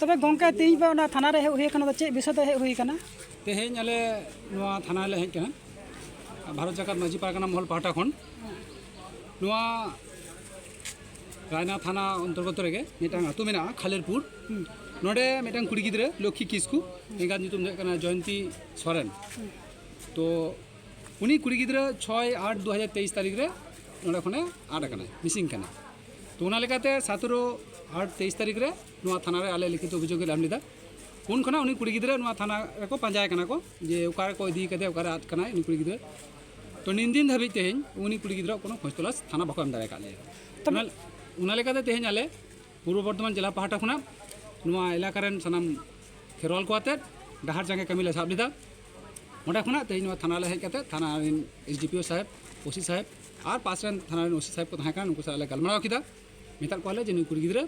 तबे गोंके तीन पे ना थाना रे हुई कना चे विषय ते हुई कना तेहें आले नोआ थाना ले हेज कना भारत जाकात माजी पारगाना महल पाहटा खन नोआ रायना थाना अंतर्गत रेगे मिटांग आतु मेना खालेरपुर नोडे मिटांग कुड़ी गिद्रे लक्ष्मी किस्कू एंगा नितुम दे कना जयंती सोरेन तो उनी कुड़ी गिद्रे 6-8-2023 तारीख रे नोडे खने आड कना मिसिंग कना तो उना लेकाते 17-8-23 तारीख रे नोआ थाना रे आले लिखित अभियोग एम लेदा उन खना उनी कुड़ी गिद्रे नोआ थाना रे को पंजाय कना को जे ओकारे को इदी कदे ओकारे आद कना उनी कुड़ी गिद्रे तो निंदिन धाबी तेहें उनी कुड़ी गिद्रा कोनो खोज तलाश थाना बको एम दारे का ले उना लेकाते तेहें आले पूर्व बर्धमान जिला पाहटा खुना नोआ इलाकारेन सनाम खेरवाल को आते डाहार जांगे कमी ले साब लिदा ओंडे खुना तेहें नोआ थाना ले हेज काते थाना रेन एसडीपीओ साहेब ओसी साहेब और पास रेन थाना रेन ओसी साहेब को तहां कान उनको साले गलमाराव किदा मेता को आले जे नुई कुड़ी गिद्रा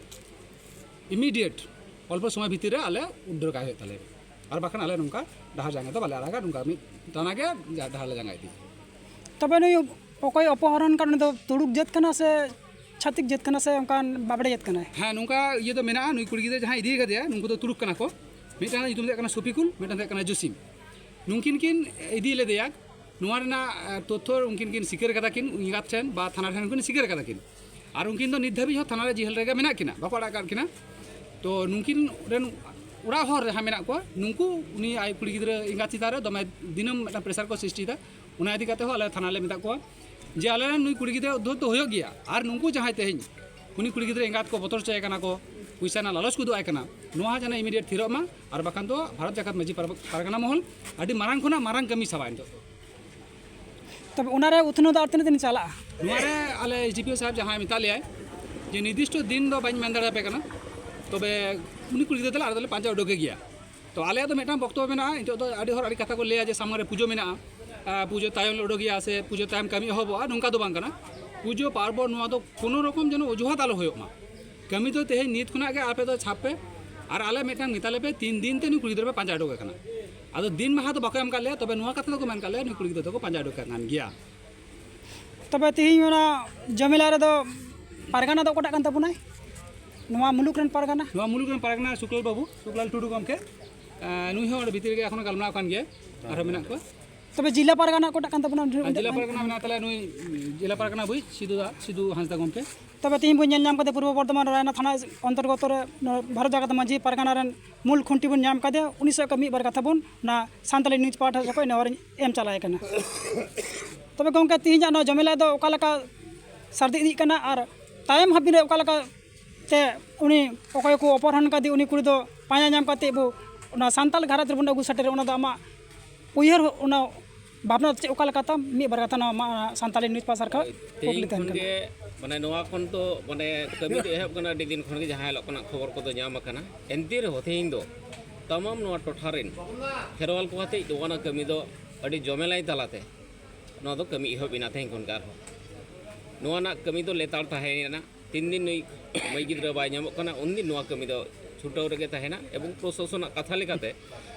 इमीडिएट अल्प समय भितर रे आले उद्धार का हुई ताले और बाखान आले नुका डाहार जांगे तो बाले आरागा नुका मी ताना के डाहार ले जांगे दी तबे नुई ओकय अपहरण करने तो तुड़ुक जत कना से छातिक जत कना से उनकान बाबड़े जत कना हाँ नुका ये तो मेना नुई कुड़ी गिद्रा जहां इदी कदे नुको तो तुड़ुक कना को मिटाना युतुम दे कना सोफिकुल मिटाना दे कना जोसिम नुकिन किन इदी ले देया नुआ रेना तथ्य उनकिन किन सिकर कदा किन इंगात ठेन बा थाना ठेन किन सिकर कदा किन और उनकिन तो नित धाबी हो थाना रे जिहल रेगा मेना किना बाको आड़ा काट किना तो नुकिन रेन उड़ा हर जहां मेना को नुकु उनी आय कुड़ी गिद्रा इंगात चिता रे दमे दिनम मेटा प्रेसार को सृष्टि दा उना इदी काते हो आले थाना ले मेता को जे आले नुई कुड़ी गिद्रा उद्धर तो होयो गया और नुकु जहां तेहें उनी कुड़ी गिद्रा इंगात को बतर चाय कना को पैसा ना लालच को दो आय कना नोआ जाना इमीडिएट थिरो मा और बाखान तो भारत जाकात माजी पारगाना महल आदि मारांग खुना मारांग कमी सबाइन तो तब उनारे उथनो दा अर्तने दिन चला नुआरे आले एसडीपीओ साहब जहां मिता लिया जे निर्दिष्ट दिन दो बाइन मेन दाड़ा पे कना तबे उनी कुड़ी गिद्रा तला आदले पांचा उडोके गया तो आले तो मेटा बक्तव्य मेना इतो तो आदि हर आदि कथा को लेया जे सामने पुजो मेना पुजो तायम उडो गया से पुजो तायम कमी होबो नुका दो बांग कना पुजो पार्बो नुआ तो कोनो रकम जनो अजुहात आलो होयो मा कमी तो तेहे नीत खुना के आपे तो छापे और आले मेटा मिताले पे 3 दिन ते नु कुड़ी गिद्रा पे पांचा उडोके कना आदो दिन महा तो बको एम का ले तबे नुआ कथा तो को मेन का ले नु कुड़ी गिद्रा तो को पांचा उडोके कान गया तबे तिही ओना जमिला रे दो पारगाना दो कोटा कान तबुनाय नुआ मुलुक रेन पारगाना शुक्लाल बाबू शुक्लाल टुडू गमके नुई हो भीतर के एखोनो गलमना कान गया और मेना को तबे जिला पारगाना कोटा कान तबुना जिला पारगाना मेना तले नुई जिला पारगाना बुई सिधु हांसदा गमके तबे तीन बन नाम कदे पूर्व बर्धमान रायना थाना अंतर्गत रे भारत जाकात माजी पारगाना रेन मूल खुंटी बन नाम कदे 1900 का मी बार कथा बन ना सांतली न्यूज पाठ को नवर एम चलाय कना तबे गमके तीन जानो जमेला दो ओकालका सर्दी इदी कना और तायम हाबि रे ओकालका ते उनी ओकय को अपहरण कदी उनी कुड़ी दो पाया नाम कते बो ना सांताल घारात रे बन अगु सटेर ओना द आमा उयहर ओना भावना चे ओकालका तम मी बार कथा ना सांताली न्यूज पासर का पब्लिक तन माने नोआ कोन तो माने कमी तो एहब कना डी दिन खन के जहां लकना खबर को तो नाम कना एंती रे होथेइन दो तमाम नोआ टोठारेन खेरवाल को हाते दोना कमी दो अडी जमेलाई तलाते नोआ दो कमी एहब बिना थेन कोन कार नोआ ना कमी दो लेतार ताहेना 3 दिन नई मई गिद्रा बाय नाम कना उन दिन नोआ कमी दो छुटाव रेगे ताहेना एवं प्रशासन कथा लेकाते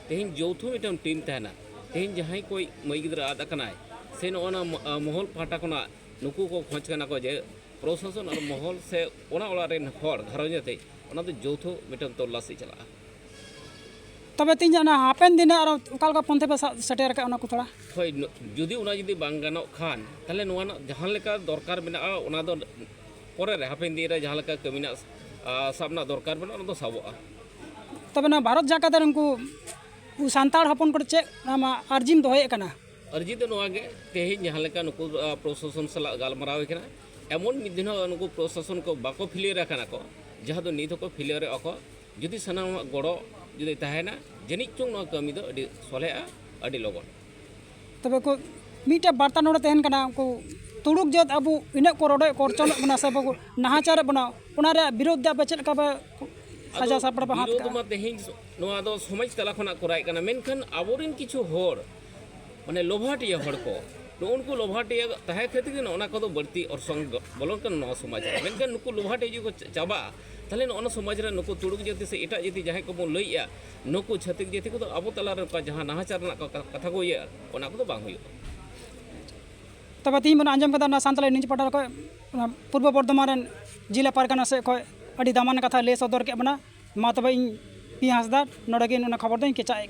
तेहिन जौथो मिटन टीम ताहेना तेहिन जहां कोई मई गिद्रा आदा कनाय से नोना महल पाटा कना नुकु को खोज कना को जे प्रशासन और महल से ओना ओला रेन हर घरजते ओना तो जौथो मिटन तलाशी चला तबे तीन जाना हापेन दिन और ओकालका पंथे पे सटेर का ओना को थोड़ा होय जुदी ओना जुदी बांग गानो खान ताले नोना जहां लेका दरकार मेना ओना दो परे रे हापेन दिन रे जहां लेका कमिना साबना दरकार मेना ओना दो साबोआ तबे ना भारत जाकात उनको सांताड़ हपन को चे नामा अर्जिम दोहे कना अर्जी तो नोआ गे तेहिन जहां लेका नुकु प्रशासन सला गालमाराव कना एमन मिदिन नुकु प्रशासन को बाको फिलियर कना को जहां दो नीत को फिलियर अको जुदी सनाम गड़ो जुदी ताहेना जनि चों नो कमी दो अडी सोलेआ अडी लगन तबे को मीटा बार्ता नोडे तेहन कना को तुड़ुक जत अबु इने को रोडे कोरचन बना सब को नहाचार बना उना रे विरोध दा बचल का सजा सापड़ पे हाथ विरोध मा तेहिन नोआ दो समाज तला खना कराय कना मेनखन आबोरिन किछु होर माने लोभाटिया हड़ को उनको लोभाटिया तहे खातिर ओना को दो बढ़ती और संग बोलन कन नोआ समाज मेनखन नुकु लोभाटिया जो को चाबा ताले नोना समाज रे नुकु तुड़ुक जति से एटा जति जहां को बोन लइया नुकु छतिक जति को अबो तला रे का जहां नहाचार ना कथा को या ओना को बांग हुयो तबे तीन मन आंजम कदा ना सांतले न्यूज पार्टल को पूर्व बर्धमान जिला पारगाना से को अड़ी दामान कथा ले सदर के बना मा तबे पी हांसदा नोड़े गे खबर दो केचाए